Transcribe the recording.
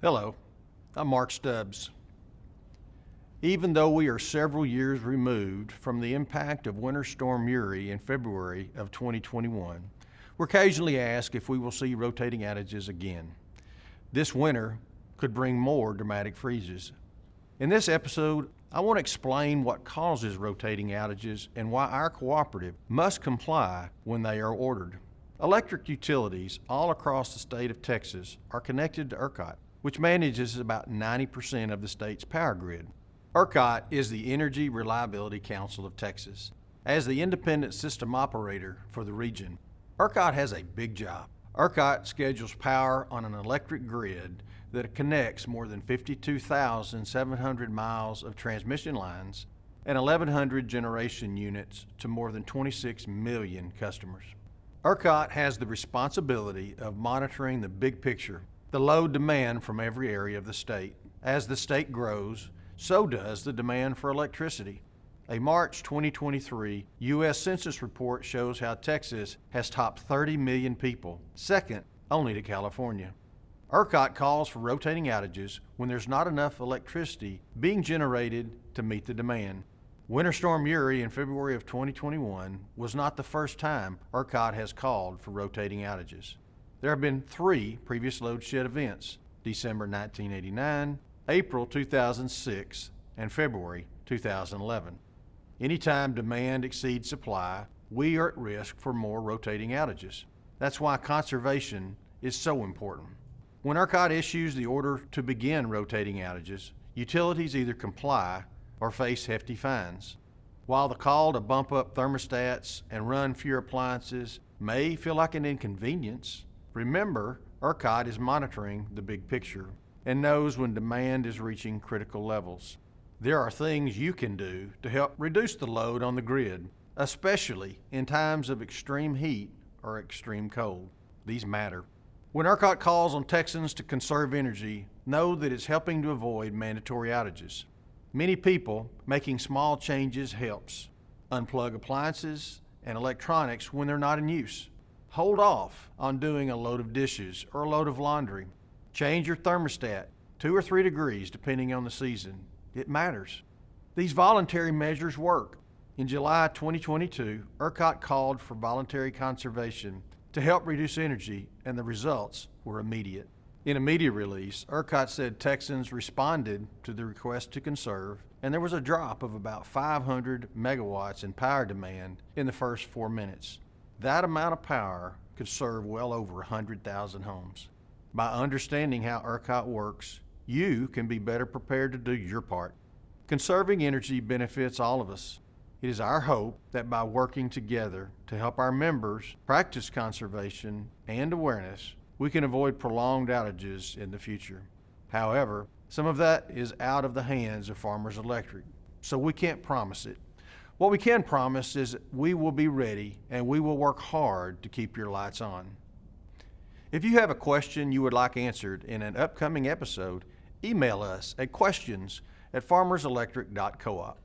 Hello, I'm Mark Stubbs. Even though we are several years removed from the impact of Winter Storm Uri in February of 2021, we're occasionally asked if we will see rotating outages again. This winter could bring more dramatic freezes. In this episode, I want to explain what causes rotating outages and why our cooperative must comply when they are ordered. Electric utilities all across the state of Texas are connected to ERCOT, which manages about 90% of the state's power grid. ERCOT is the Energy Reliability Council of Texas. As the independent system operator for the region, ERCOT has a big job. ERCOT schedules power on an electric grid that connects more than 52,700 miles of transmission lines and 1,100 generation units to more than 26 million customers. ERCOT has the responsibility of monitoring the big picture, the load demand from every area of the state. As the state grows, so does the demand for electricity. A March 2023 U.S. Census report shows how Texas has topped 30 million people, second only to California. ERCOT calls for rotating outages when there's not enough electricity being generated to meet the demand. Winter Storm Uri in February of 2021 was not the first time ERCOT has called for rotating outages. There have been 3 previous load shed events: December 1989, April 2006, and February 2011. Anytime demand exceeds supply, we are at risk for more rotating outages. That's why conservation is so important. When ERCOT issues the order to begin rotating outages, utilities either comply or face hefty fines. While the call to bump up thermostats and run fewer appliances may feel like an inconvenience, remember, ERCOT is monitoring the big picture and knows when demand is reaching critical levels. There are things you can do to help reduce the load on the grid, especially in times of extreme heat or extreme cold. These matter. When ERCOT calls on Texans to conserve energy, know that it's helping to avoid mandatory outages. Many people making small changes helps. Unplug appliances and electronics when they're not in use. Hold off on doing a load of dishes or a load of laundry. Change your thermostat 2 or 3 degrees depending on the season. It matters. These voluntary measures work. In July 2022, ERCOT called for voluntary conservation to help reduce energy, and the results were immediate. In a media release, ERCOT said Texans responded to the request to conserve, and there was a drop of about 500 megawatts in power demand in the first 4 minutes. That amount of power could serve well over 100,000 homes. By understanding how ERCOT works, you can be better prepared to do your part. Conserving energy benefits all of us. It is our hope that by working together to help our members practice conservation and awareness, we can avoid prolonged outages in the future. However, some of that is out of the hands of Farmers Electric, so we can't promise it. What we can promise is we will be ready and we will work hard to keep your lights on. If you have a question you would like answered in an upcoming episode, email us at questions@farmerselectric.coop.